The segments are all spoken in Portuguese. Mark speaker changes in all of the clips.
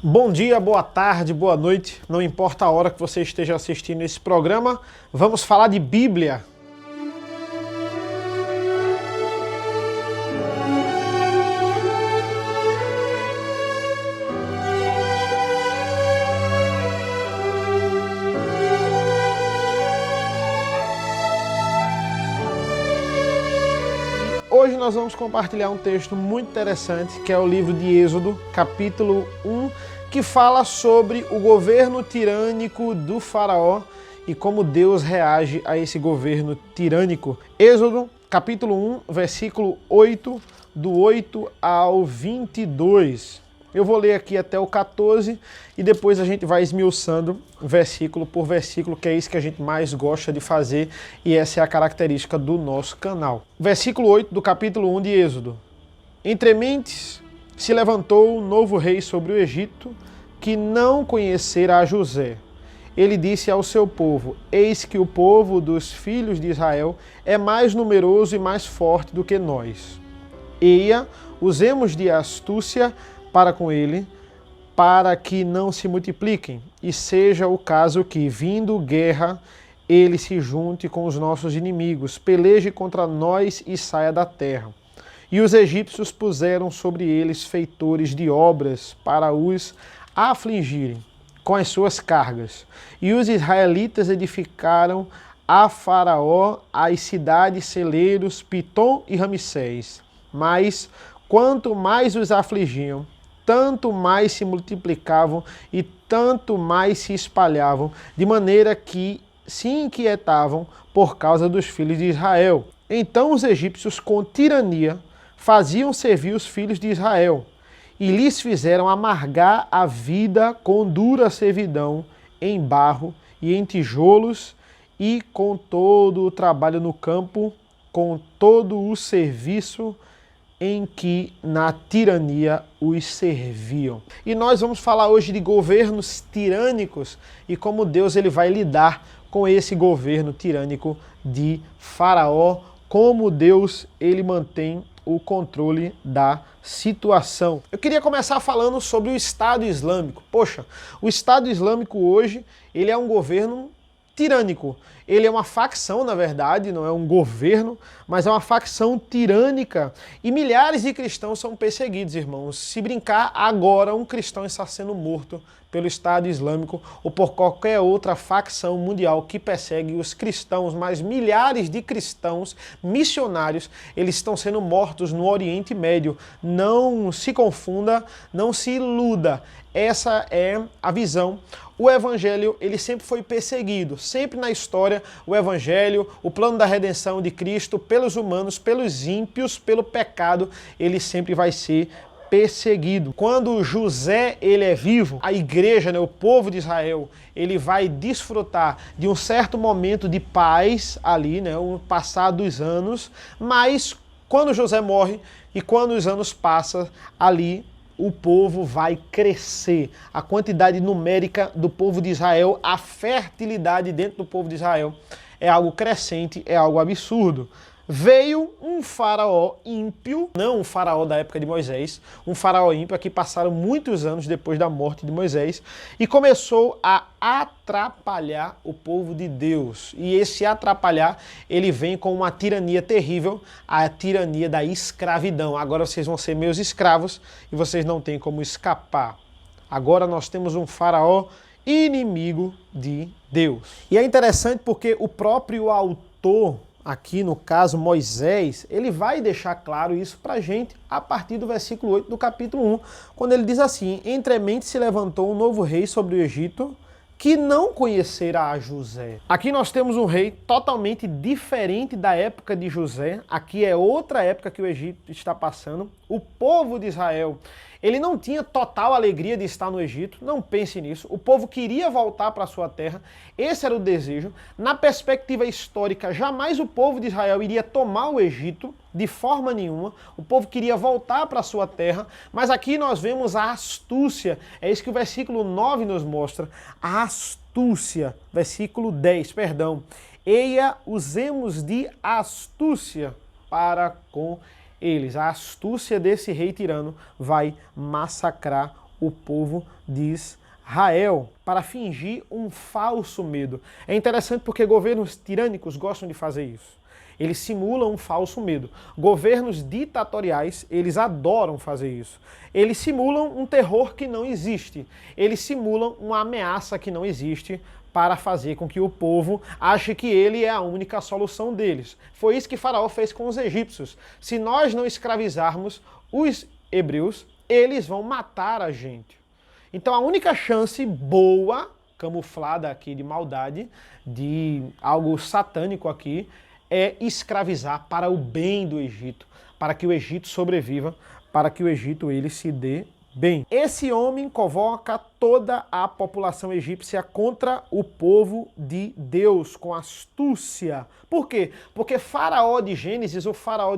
Speaker 1: Bom dia, boa tarde, boa noite, não importa a hora que você esteja assistindo esse programa, vamos falar de Bíblia. Hoje nós vamos compartilhar um texto muito interessante, que é o livro de Êxodo, capítulo 1, que fala sobre o governo tirânico do faraó e como Deus reage a esse governo tirânico. Êxodo, capítulo 1, versículo 8, do 8 ao 22. Eu vou ler aqui até o 14 e depois a gente vai esmiuçando versículo por versículo, que é isso que a gente mais gosta de fazer e essa é a característica do nosso canal. Versículo 8 do capítulo 1 de Êxodo. Entre mentes se levantou um novo rei sobre o Egito, que não conhecera a José. Ele disse ao seu povo: eis que o povo dos filhos de Israel é mais numeroso e mais forte do que nós. Eia, usemos de astúcia para com ele, para que não se multipliquem, e seja o caso que, vindo guerra, ele se junte com os nossos inimigos, peleje contra nós e saia da terra. E os egípcios puseram sobre eles feitores de obras para os afligirem com as suas cargas. E os israelitas edificaram a Faraó as cidades celeiros Pitom e Ramsés. Mas quanto mais os afligiam, tanto mais se multiplicavam e tanto mais se espalhavam, de maneira que se inquietavam por causa dos filhos de Israel. Então os egípcios, com tirania, faziam servir os filhos de Israel, e lhes fizeram amargar a vida com dura servidão em barro e em tijolos, e com todo o trabalho no campo, com todo o serviço em que na tirania os serviam. E nós vamos falar hoje de governos tirânicos e como Deus ele vai lidar com esse governo tirânico de Faraó, como Deus ele mantém o controle da situação. Eu queria começar falando sobre o Estado Islâmico. Poxa, o Estado Islâmico hoje ele é um governo tirânico. Ele é uma facção, na verdade, não é um governo, mas é uma facção tirânica. E milhares de cristãos são perseguidos, irmãos. Se brincar, agora um cristão está sendo morto pelo Estado Islâmico ou por qualquer outra facção mundial que persegue os cristãos, mas milhares de cristãos missionários, eles estão sendo mortos no Oriente Médio. Não se confunda, não se iluda. Essa é a visão. O evangelho, ele sempre foi perseguido. Sempre na história, o evangelho, o plano da redenção de Cristo pelos humanos, pelos ímpios, pelo pecado, ele sempre vai ser perseguido. Quando José ele é vivo, a igreja, o povo de Israel, ele vai desfrutar de um certo momento de paz ali, o passar dos anos, mas quando José morre e quando os anos passam ali, o povo vai crescer. A quantidade numérica do povo de Israel, a fertilidade dentro do povo de Israel é algo crescente, é algo absurdo. Veio um faraó ímpio, não um faraó da época de Moisés, um faraó ímpio que passaram muitos anos depois da morte de Moisés e começou a atrapalhar o povo de Deus. E esse atrapalhar, ele vem com uma tirania terrível, a tirania da escravidão. Agora vocês vão ser meus escravos e vocês não têm como escapar. Agora nós temos um faraó inimigo de Deus. E é interessante porque o próprio autor, aqui no caso Moisés, ele vai deixar claro isso pra gente a partir do versículo 8 do capítulo 1, quando ele diz assim: entremente se levantou um novo rei sobre o Egito, que não conhecera a José. Aqui nós temos um rei totalmente diferente da época de José. Aqui é outra época que o Egito está passando. O povo de Israel, ele não tinha total alegria de estar no Egito, não pense nisso. O povo queria voltar para a sua terra, esse era o desejo. Na perspectiva histórica, jamais o povo de Israel iria tomar o Egito, de forma nenhuma. O povo queria voltar para a sua terra, mas aqui nós vemos a astúcia. É isso que o versículo 9 nos mostra. A astúcia, versículo 10, perdão. Eia, usemos de astúcia para com eles. A astúcia desse rei tirano vai massacrar o povo de Israel, para fingir um falso medo. É interessante porque governos tirânicos gostam de fazer isso. Eles simulam um falso medo. Governos ditatoriais, eles adoram fazer isso. Eles simulam um terror que não existe. Eles simulam uma ameaça que não existe para fazer com que o povo ache que ele é a única solução deles. Foi isso que Faraó fez com os egípcios. Se nós não escravizarmos os hebreus, eles vão matar a gente. Então a única chance boa, camuflada aqui de maldade, de algo satânico aqui, é escravizar para o bem do Egito, para que o Egito sobreviva, para que o Egito ele se dê bem. Esse homem convoca toda a população egípcia contra o povo de Deus, com astúcia. Por quê? Porque Faraó de Gênesis, o Faraó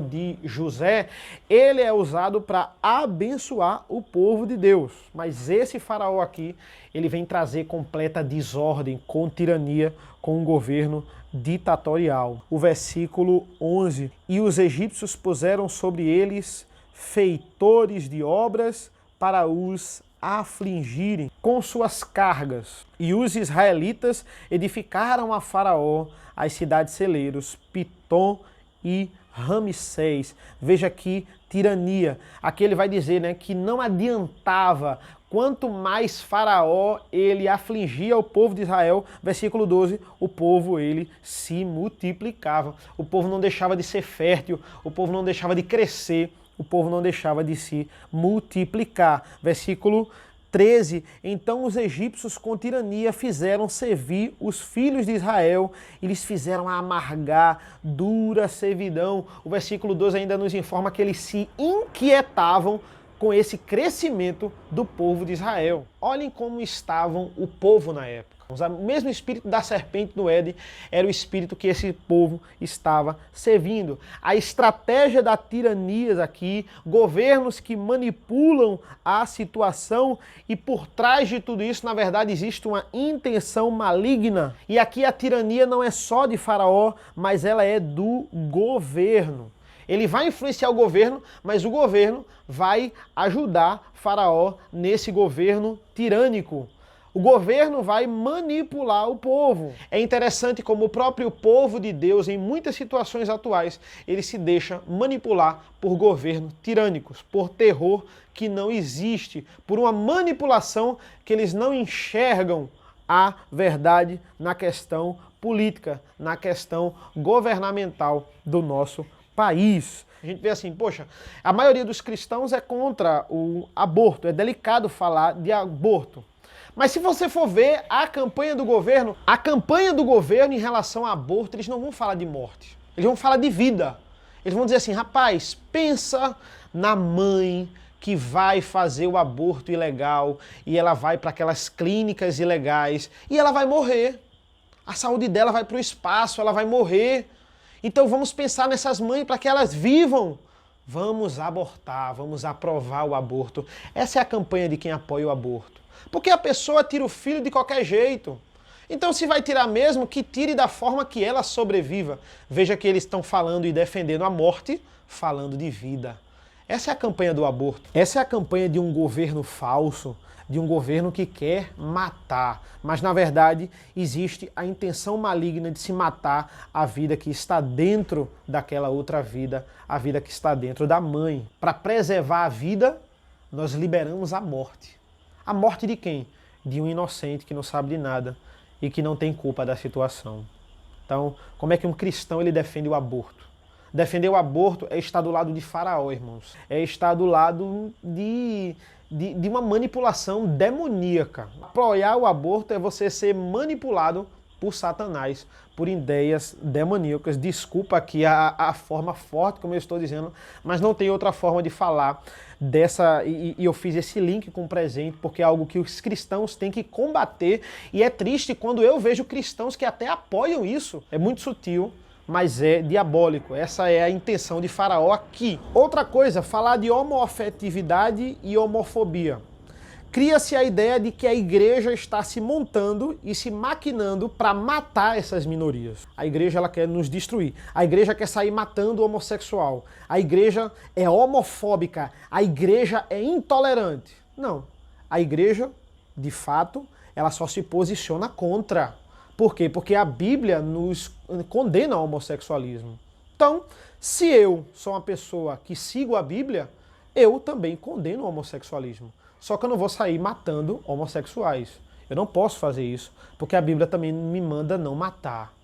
Speaker 1: de José, ele é usado para abençoar o povo de Deus. Mas esse Faraó aqui, ele vem trazer completa desordem, com tirania, com um governo ditatorial. O versículo 11: e os egípcios puseram sobre eles feitores de obras para os afligirem com suas cargas. E os israelitas edificaram a Faraó as cidades celeiros, Pitom e Ramsés. Veja aqui, tirania. Aqui ele vai dizer, né, que não adiantava. Quanto mais Faraó ele afligia o povo de Israel, versículo 12, o povo ele se multiplicava. O povo não deixava de ser fértil, o povo não deixava de crescer, o povo não deixava de se multiplicar. Versículo 13, então os egípcios com tirania fizeram servir os filhos de Israel e lhes fizeram amargar dura servidão. O versículo 12 ainda nos informa que eles se inquietavam com esse crescimento do povo de Israel. Olhem como estavam o povo na época. O mesmo espírito da serpente no Éden era o espírito que esse povo estava servindo. A estratégia da tirania aqui, governos que manipulam a situação, e por trás de tudo isso, na verdade, existe uma intenção maligna. E aqui a tirania não é só de Faraó, mas ela é do governo. Ele vai influenciar o governo, mas o governo vai ajudar Faraó nesse governo tirânico. O governo vai manipular o povo. É interessante como o próprio povo de Deus, em muitas situações atuais, ele se deixa manipular por governos tirânicos, por terror que não existe, por uma manipulação que eles não enxergam a verdade na questão política, na questão governamental do nosso país. A gente vê assim, poxa, a maioria dos cristãos é contra o aborto, é delicado falar de aborto. Mas se você for ver a campanha do governo em relação ao aborto, eles não vão falar de morte, eles vão falar de vida. Eles vão dizer assim, rapaz, pensa na mãe que vai fazer o aborto ilegal e ela vai para aquelas clínicas ilegais e ela vai morrer. A saúde dela vai para o espaço, ela vai morrer. Então vamos pensar nessas mães para que elas vivam. Vamos abortar, vamos aprovar o aborto. Essa é a campanha de quem apoia o aborto. Porque a pessoa tira o filho de qualquer jeito. Então se vai tirar mesmo, que tire da forma que ela sobreviva. Veja que eles estão falando e defendendo a morte, falando de vida. Essa é a campanha do aborto. Essa é a campanha de um governo falso, de um governo que quer matar. Mas, na verdade, existe a intenção maligna de se matar a vida que está dentro daquela outra vida, a vida que está dentro da mãe. Para preservar a vida, nós liberamos a morte. A morte de quem? De um inocente que não sabe de nada e que não tem culpa da situação. Então, como é que um cristão ele defende o aborto? Defender o aborto é estar do lado de Faraó, irmãos. É estar do lado de uma manipulação demoníaca. Apoiar o aborto é você ser manipulado por Satanás, por ideias demoníacas. Desculpa aqui a forma forte, como eu estou dizendo, mas não tem outra forma de falar dessa. E eu fiz esse link com presente, porque é algo que os cristãos têm que combater. E é triste quando eu vejo cristãos que até apoiam isso. É muito sutil, mas é diabólico. Essa é a intenção de Faraó aqui. Outra coisa, falar de homoafetividade e homofobia. cria-se a ideia de que a igreja está se montando e se maquinando para matar essas minorias. A igreja ela quer nos destruir. A igreja quer sair matando o homossexual. A igreja é homofóbica. A igreja é intolerante. Não. A igreja, de fato, ela só se posiciona contra. Por quê? Porque a Bíblia nos condena o homossexualismo. Então, se eu sou uma pessoa que sigo a Bíblia, eu também condeno o homossexualismo. Só que eu não vou sair matando homossexuais. Eu não posso fazer isso, porque a Bíblia também me manda não matar.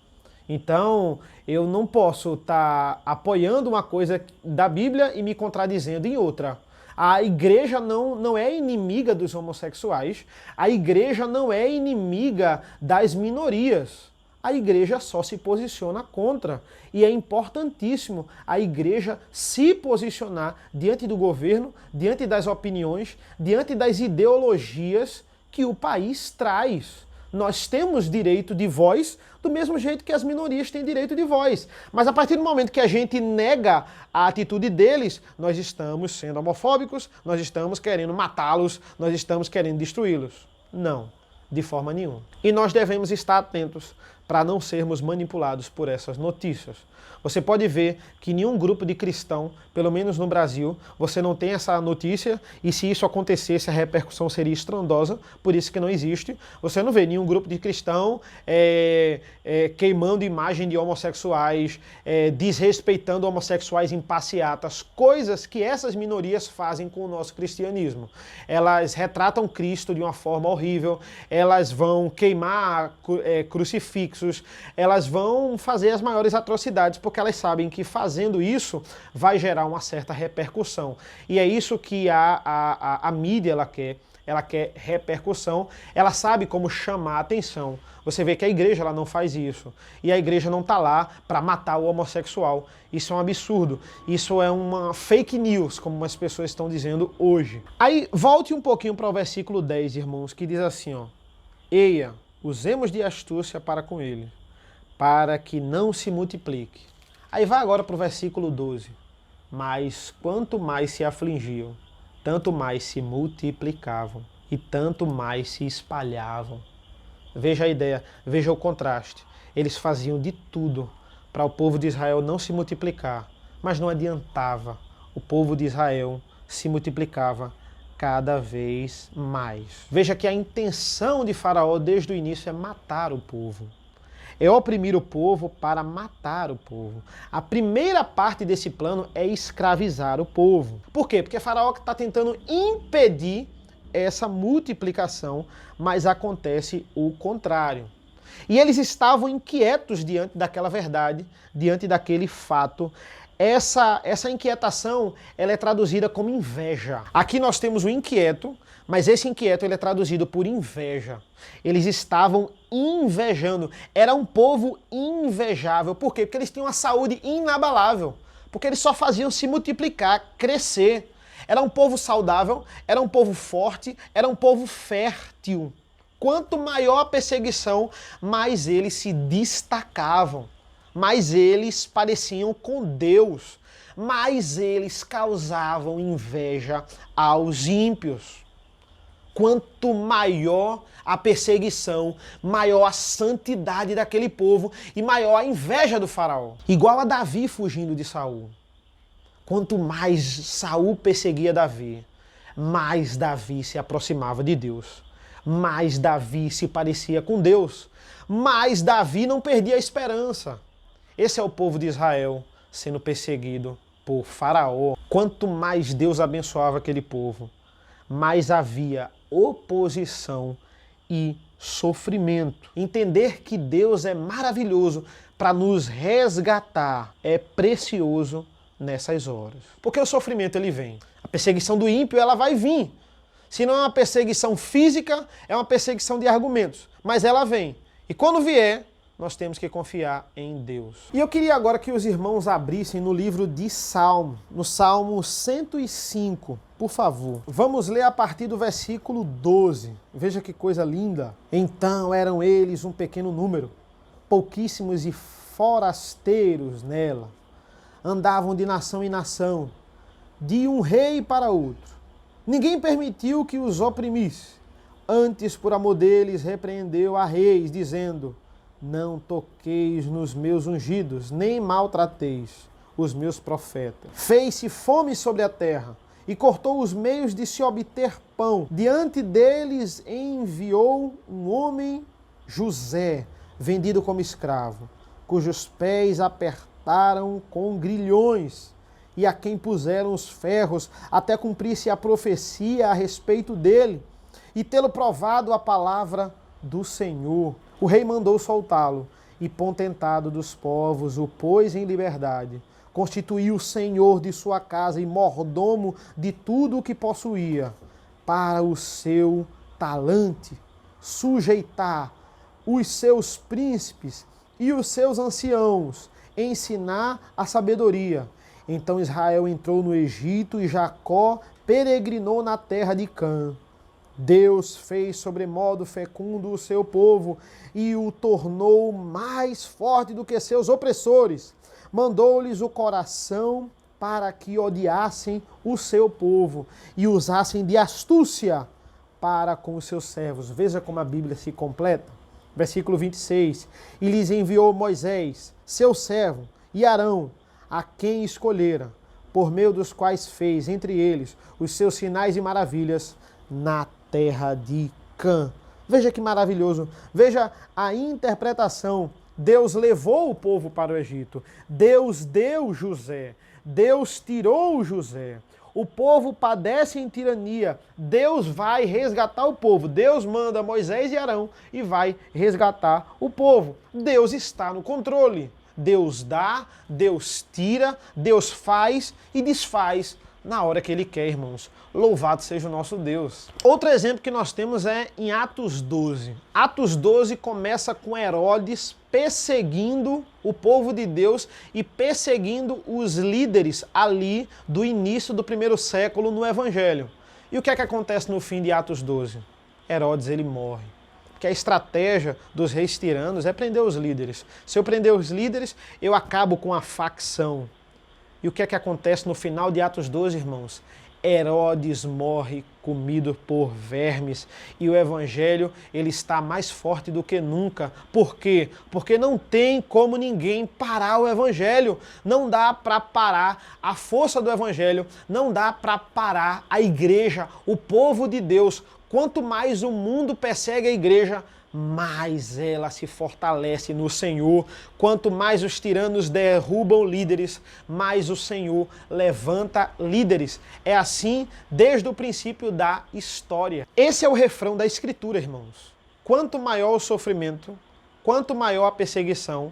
Speaker 1: Então, eu não posso estar apoiando uma coisa da Bíblia e me contradizendo em outra. A igreja não é inimiga dos homossexuais, a igreja não é inimiga das minorias. A igreja só se posiciona contra. E é importantíssimo a igreja se posicionar diante do governo, diante das opiniões, diante das ideologias que o país traz. Nós temos direito de voz do mesmo jeito que as minorias têm direito de voz. Mas a partir do momento que a gente nega a atitude deles, nós estamos sendo homofóbicos, nós estamos querendo matá-los, nós estamos querendo destruí-los. Não, de forma nenhuma. E nós devemos estar atentos para não sermos manipulados por essas notícias. Você pode ver que nenhum grupo de cristão, pelo menos no Brasil, você não tem essa notícia, e se isso acontecesse, a repercussão seria estrondosa, por isso que não existe. Você não vê nenhum grupo de cristão queimando imagem de homossexuais, desrespeitando homossexuais em passeatas, coisas que essas minorias fazem com o nosso cristianismo. Elas retratam Cristo de uma forma horrível, elas vão queimar crucifixos, elas vão fazer as maiores atrocidades, porque elas sabem que fazendo isso vai gerar uma certa repercussão. E é isso que a mídia ela quer repercussão, ela sabe como chamar a atenção. Você vê que a igreja ela não faz isso. E a igreja não está lá para matar o homossexual. Isso é um absurdo. Isso é uma fake news, como as pessoas estão dizendo hoje. Aí, volte um pouquinho para o versículo 10, irmãos, que diz assim, ó: Eia, usemos de astúcia para com ele, para que não se multiplique. Aí vai agora para o versículo 12. Mas quanto mais se afligiam, tanto mais se multiplicavam e tanto mais se espalhavam. Veja a ideia, veja o contraste. Eles faziam de tudo para o povo de Israel não se multiplicar, mas não adiantava. O povo de Israel se multiplicava cada vez mais. Veja que a intenção de Faraó desde o início é matar o povo. É oprimir o povo para matar o povo. A primeira parte desse plano é escravizar o povo. Por quê? Porque Faraó está tentando impedir essa multiplicação, mas acontece o contrário. E eles estavam inquietos diante daquela verdade, diante daquele fato. Essa inquietação ela é traduzida como inveja. Aqui nós temos o inquieto, mas esse inquieto ele é traduzido por inveja. Eles estavam invejando. Era um povo invejável. Por quê? Porque eles tinham uma saúde inabalável. Porque eles só faziam se multiplicar, crescer. Era um povo saudável, era um povo forte, era um povo fértil. Quanto maior a perseguição, mais eles se destacavam. Mais eles pareciam com Deus. Mais eles causavam inveja aos ímpios. Quanto maior a perseguição, maior a santidade daquele povo e maior a inveja do faraó. Igual a Davi fugindo de Saul. Quanto mais Saul perseguia Davi, mais Davi se aproximava de Deus. Mais Davi se parecia com Deus. Mais Davi não perdia a esperança. Esse é o povo de Israel sendo perseguido por Faraó. Quanto mais Deus abençoava aquele povo, mais havia oposição e sofrimento. Entender que Deus é maravilhoso para nos resgatar é precioso nessas horas. Porque o sofrimento ele vem. A perseguição do ímpio ela vai vir. Se não é uma perseguição física, é uma perseguição de argumentos. Mas ela vem. E quando vier, nós temos que confiar em Deus. E eu queria agora que os irmãos abrissem no livro de Salmo, no Salmo 105, por favor. Vamos ler a partir do versículo 12. Veja que coisa linda. Então eram eles um pequeno número, pouquíssimos e forasteiros nela. Andavam de nação em nação, de um rei para outro. Ninguém permitiu que os oprimisse. Antes, por amor deles, repreendeu a reis, dizendo: não toqueis nos meus ungidos, nem maltrateis os meus profetas. Fez-se fome sobre a terra e cortou os meios de se obter pão. Diante deles enviou um homem, José, vendido como escravo, cujos pés apertaram com grilhões e a quem puseram os ferros, até cumprir-se a profecia a respeito dele, e tê-lo provado a palavra do Senhor. O rei mandou soltá-lo, e potentado dos povos o pôs em liberdade. Constituiu senhor de sua casa e mordomo de tudo o que possuía, para o seu talante sujeitar os seus príncipes e os seus anciãos, ensinar a sabedoria. Então Israel entrou no Egito e Jacó peregrinou na terra de Cã. Deus fez sobremodo fecundo o seu povo e o tornou mais forte do que seus opressores. Mandou-lhes o coração para que odiassem o seu povo e usassem de astúcia para com os seus servos. Veja como a Bíblia se completa. Versículo 26. E lhes enviou Moisés, seu servo, e Arão, a quem escolhera, por meio dos quais fez entre eles os seus sinais e maravilhas na terra de Cã. Veja que maravilhoso. Veja a interpretação. Deus levou o povo para o Egito. Deus deu José. Deus tirou José. O povo padece em tirania. Deus vai resgatar o povo. Deus manda Moisés e Arão e vai resgatar o povo. Deus está no controle. Deus dá, Deus tira, Deus faz e desfaz na hora que Ele quer, irmãos. Louvado seja o nosso Deus. Outro exemplo que nós temos é em Atos 12. Atos 12 começa com Herodes perseguindo o povo de Deus e perseguindo os líderes ali do início do primeiro século no Evangelho. E o que é que acontece no fim de Atos 12? Herodes, ele morre. Porque a estratégia dos reis tiranos é prender os líderes. Se eu prender os líderes, eu acabo com a facção. E o que é que acontece no final de Atos 12, irmãos? Herodes morre comido por vermes e o evangelho ele está mais forte do que nunca. Por quê? Porque não tem como ninguém parar o evangelho. Não dá para parar a força do evangelho, não dá para parar a igreja, o povo de Deus. Quanto mais o mundo persegue a igreja, mais ela se fortalece no Senhor. Quanto mais os tiranos derrubam líderes, mais o Senhor levanta líderes. É assim desde o princípio da história. Esse é o refrão da Escritura, irmãos. Quanto maior o sofrimento, quanto maior a perseguição,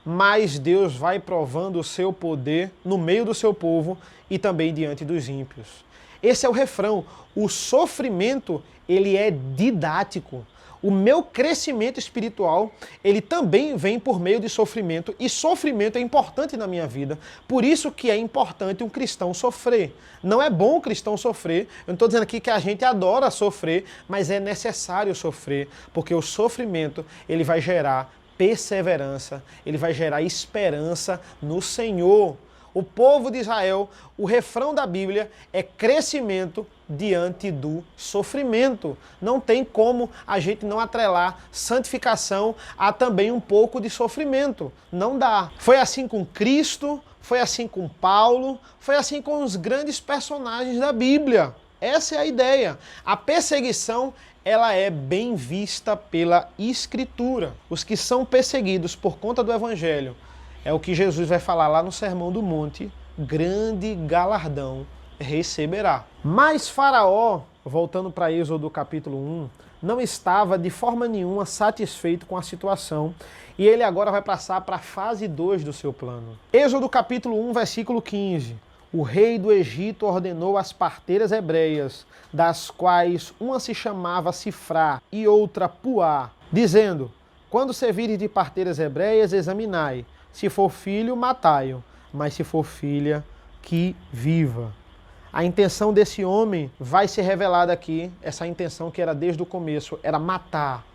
Speaker 1: mais Deus vai provando o seu poder no meio do seu povo e também diante dos ímpios. Esse é o refrão. O sofrimento, ele é didático. O meu crescimento espiritual, ele também vem por meio de sofrimento, e sofrimento é importante na minha vida. Por isso que é importante um cristão sofrer. Não é bom o cristão sofrer, eu não estou dizendo aqui que a gente adora sofrer, mas é necessário sofrer, porque o sofrimento, ele vai gerar perseverança, ele vai gerar esperança no Senhor. O povo de Israel, o refrão da Bíblia é crescimento diante do sofrimento. Não tem como a gente não atrelar santificação a também um pouco de sofrimento. Não dá. Foi assim com Cristo, foi assim com Paulo, foi assim com os grandes personagens da Bíblia. Essa é a ideia. A perseguição, ela é bem vista pela Escritura. Os que são perseguidos por conta do Evangelho, é o que Jesus vai falar lá no Sermão do Monte, grande galardão receberá. Mas Faraó, voltando para Êxodo capítulo 1, não estava de forma nenhuma satisfeito com a situação e ele agora vai passar para a fase 2 do seu plano. Êxodo capítulo 1, versículo 15. O rei do Egito ordenou as parteiras hebreias, das quais uma se chamava Sifrá e outra Puá, dizendo: quando servirem de parteiras hebreias, examinai. Se for filho, matai-o, mas se for filha, que viva. A intenção desse homem vai ser revelada aqui, essa intenção que era desde o começo, era matar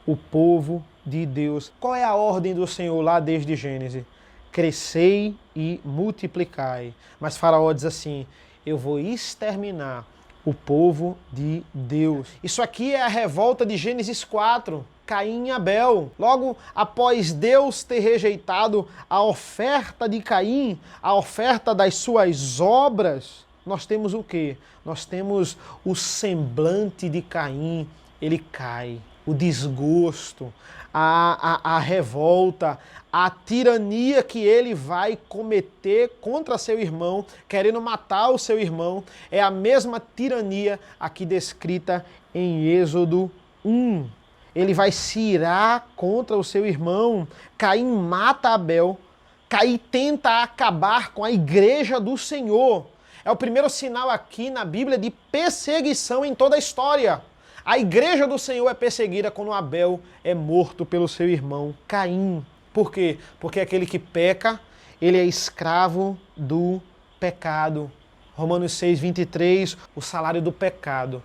Speaker 1: o povo de Deus. Qual é a ordem do Senhor lá desde Gênesis? Crescei e multiplicai. Mas Faraó diz assim: eu vou exterminar o povo de Deus. Isso aqui é a revolta de Gênesis 4, Caim e Abel. Logo após Deus ter rejeitado a oferta de Caim, a oferta das suas obras, nós temos o quê? Nós temos o semblante de Caim, ele cai. O desgosto, a revolta, a tirania que ele vai cometer contra seu irmão, querendo matar o seu irmão, é a mesma tirania aqui descrita em Êxodo 1. Ele vai se irar contra o seu irmão. Caim mata Abel. Caim tenta acabar com a igreja do Senhor. É o primeiro sinal aqui na Bíblia de perseguição em toda a história. A igreja do Senhor é perseguida quando Abel é morto pelo seu irmão Caim. Por quê? Porque aquele que peca, ele é escravo do pecado. Romanos 6, 23, o salário do pecado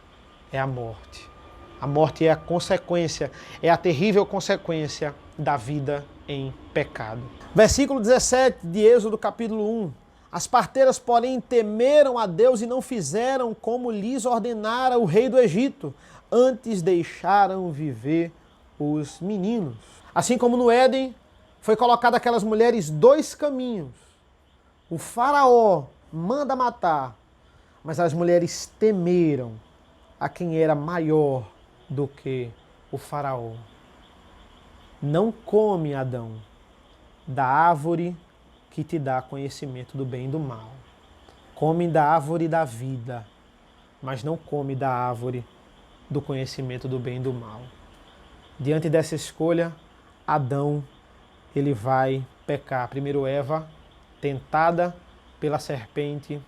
Speaker 1: é a morte. A morte é a consequência, é a terrível consequência da vida em pecado. Versículo 17 de Êxodo capítulo 1. As parteiras, porém, temeram a Deus e não fizeram como lhes ordenara o rei do Egito. Antes deixaram viver os meninos. Assim como no Éden, foi colocado aquelas mulheres dois caminhos. O faraó manda matar, mas as mulheres temeram a quem era maior do que o faraó. Não come, Adão, da árvore que te dá conhecimento do bem e do mal. Come da árvore da vida, mas não come da árvore do conhecimento do bem e do mal. Diante dessa escolha, Adão, ele vai pecar. Primeiro Eva, tentada pela serpente,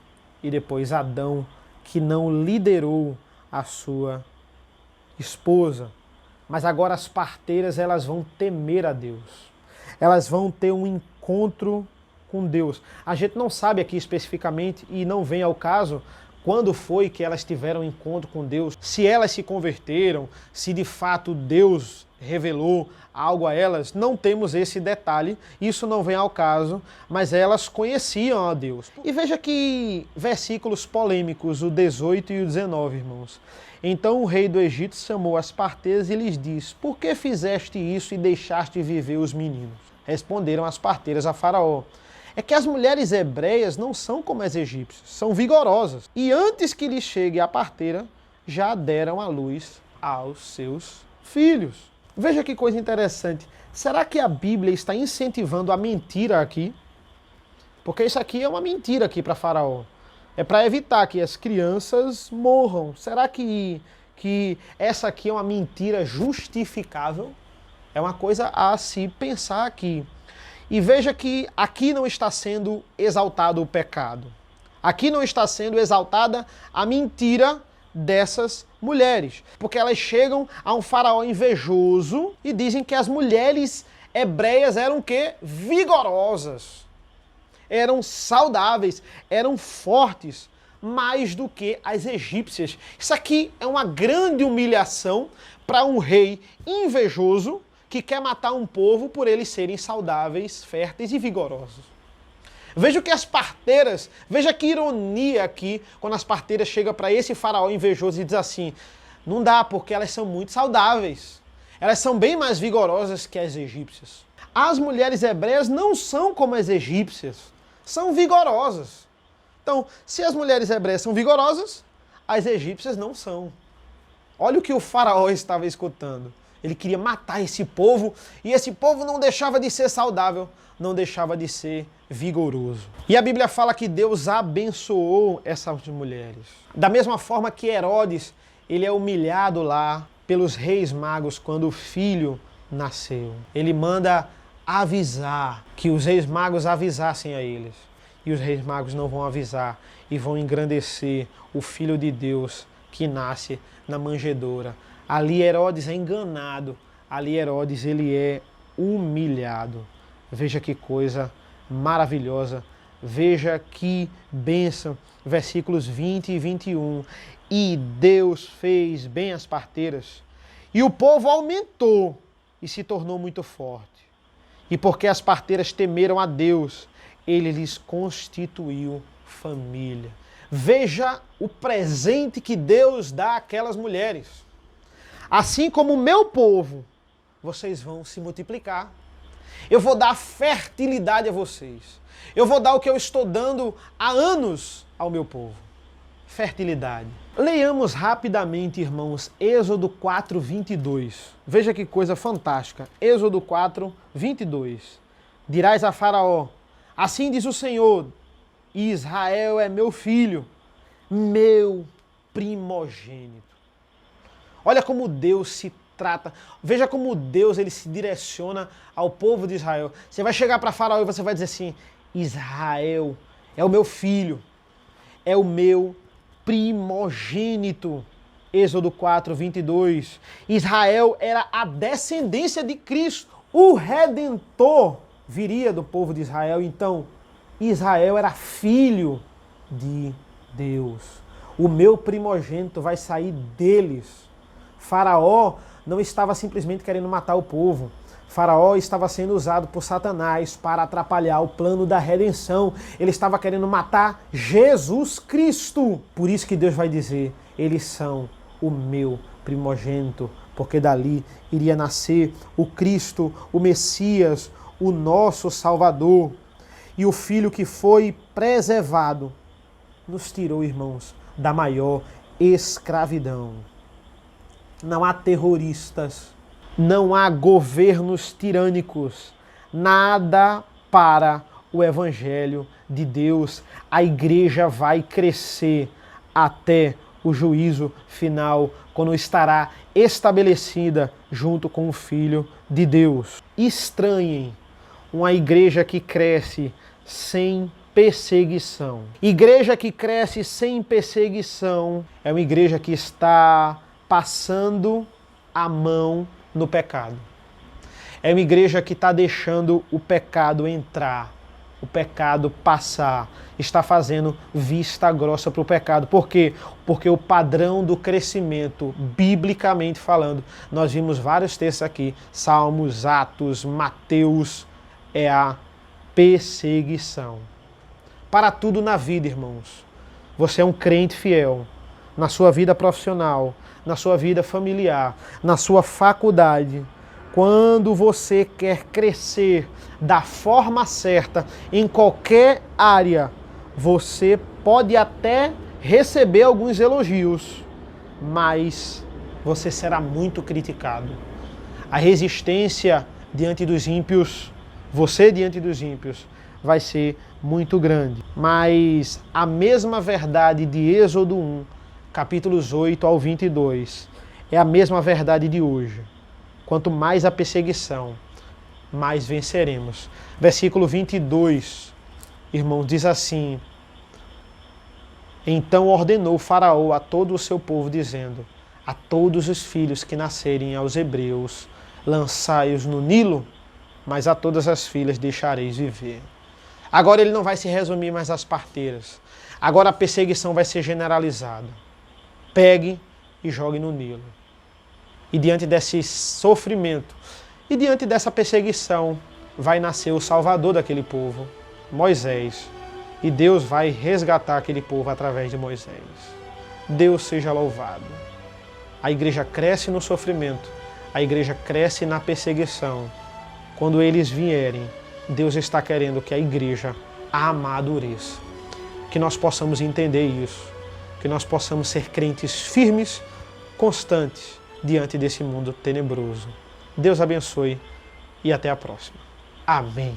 Speaker 1: e depois Adão, que não liderou a sua esposa. Mas agora as parteiras, elas vão temer a Deus. Elas vão ter um encontro com Deus. A gente não sabe aqui especificamente, e não vem ao caso, quando foi que elas tiveram encontro com Deus, se elas se converteram, se de fato Deus revelou algo a elas, não temos esse detalhe, isso não vem ao caso, mas elas conheciam a Deus. E veja que versículos polêmicos, o 18 e o 19, irmãos. Então o rei do Egito chamou as parteiras e lhes disse: por que fizeste isso e deixaste viver os meninos? Responderam as parteiras a Faraó: é que as mulheres hebreias não são como as egípcias, são vigorosas. E antes que lhes chegue a parteira, já deram à luz aos seus filhos. Veja que coisa interessante. Será que a Bíblia está incentivando a mentira aqui? Porque isso aqui é uma mentira aqui para Faraó. É para evitar que as crianças morram. Será que essa aqui é uma mentira justificável? É uma coisa a se pensar aqui. E veja que aqui não está sendo exaltado o pecado. Aqui não está sendo exaltada a mentira dessas mulheres. Porque elas chegam a um faraó invejoso e dizem que as mulheres hebreias eram o quê? Vigorosas. Eram saudáveis, eram fortes, mais do que as egípcias. Isso aqui é uma grande humilhação para um rei invejoso que quer matar um povo por eles serem saudáveis, férteis e vigorosos. Veja que as parteiras, veja que ironia aqui, quando as parteiras chegam para esse faraó invejoso e diz assim: não dá, porque elas são muito saudáveis. Elas são bem mais vigorosas que as egípcias. As mulheres hebreias não são como as egípcias, são vigorosas. Então, se as mulheres hebreias são vigorosas, as egípcias não são. Olha o que o faraó estava escutando. Ele queria matar esse povo, e esse povo não deixava de ser saudável, não deixava de ser vigoroso. E a Bíblia fala que Deus abençoou essas mulheres. Da mesma forma que Herodes, ele é humilhado lá pelos reis magos quando o filho nasceu. Ele manda avisar, que os reis magos avisassem a eles. E os reis magos não vão avisar e vão engrandecer o Filho de Deus que nasce na manjedoura. Ali Herodes é enganado, ali Herodes ele é humilhado. Veja que coisa maravilhosa, veja que bênção. Versículos 20 e 21. E Deus fez bem as parteiras, e o povo aumentou e se tornou muito forte. E porque as parteiras temeram a Deus, ele lhes constituiu família. Veja o presente que Deus dá àquelas mulheres. Assim como o meu povo, vocês vão se multiplicar. Eu vou dar fertilidade a vocês. Eu vou dar o que eu estou dando há anos ao meu povo. Fertilidade. Leiamos rapidamente, irmãos, Êxodo 4, 22. Veja que coisa fantástica. Êxodo 4, 22. Dirás a Faraó, assim diz o Senhor, Israel é meu filho, meu primogênito. Olha como Deus se trata. Veja como Deus ele se direciona ao povo de Israel. Você vai chegar para Faraó e você vai dizer assim, Israel é o meu filho, é o meu primogênito. Êxodo 4, 22. Israel era a descendência de Cristo. O Redentor viria do povo de Israel. Então, Israel era filho de Deus. O meu primogênito vai sair deles. Faraó não estava simplesmente querendo matar o povo. Faraó estava sendo usado por Satanás para atrapalhar o plano da redenção. Ele estava querendo matar Jesus Cristo. Por isso que Deus vai dizer, eles são o meu primogênito, porque dali iria nascer o Cristo, o Messias, o nosso Salvador. E o filho que foi preservado nos tirou, irmãos, da maior escravidão. Não há terroristas, não há governos tirânicos, nada para o Evangelho de Deus. A igreja vai crescer até o juízo final, quando estará estabelecida junto com o Filho de Deus. Estranhem uma igreja que cresce sem perseguição. Igreja que cresce sem perseguição é uma igreja que está passando a mão no pecado. É uma igreja que está deixando o pecado entrar, o pecado passar, está fazendo vista grossa para o pecado. Por quê? Porque o padrão do crescimento, biblicamente falando, nós vimos vários textos aqui, Salmos, Atos, Mateus, é a perseguição. Para tudo na vida, irmãos. Você é um crente fiel na sua vida profissional, na sua vida familiar, na sua faculdade. Quando você quer crescer da forma certa em qualquer área, você pode até receber alguns elogios, mas você será muito criticado. A resistência diante dos ímpios, você diante dos ímpios, vai ser muito grande. Mas a mesma verdade de Êxodo 1, capítulos 8 ao 22, é a mesma verdade de hoje. Quanto mais a perseguição, mais venceremos. Versículo 22, irmão, diz assim, então ordenou Faraó a todo o seu povo, dizendo, a todos os filhos que nascerem aos hebreus, lançai-os no Nilo, mas a todas as filhas deixareis viver. Agora ele não vai se resumir mais às parteiras. Agora a perseguição vai ser generalizada. Pegue e jogue no Nilo. E diante desse sofrimento, e diante dessa perseguição, vai nascer o Salvador daquele povo, Moisés. E Deus vai resgatar aquele povo através de Moisés. Deus seja louvado. A igreja cresce no sofrimento, a igreja cresce na perseguição. Quando eles vierem, Deus está querendo que a igreja amadureça. Que nós possamos entender isso. Que nós possamos ser crentes firmes, constantes, diante desse mundo tenebroso. Deus abençoe e até a próxima. Amém.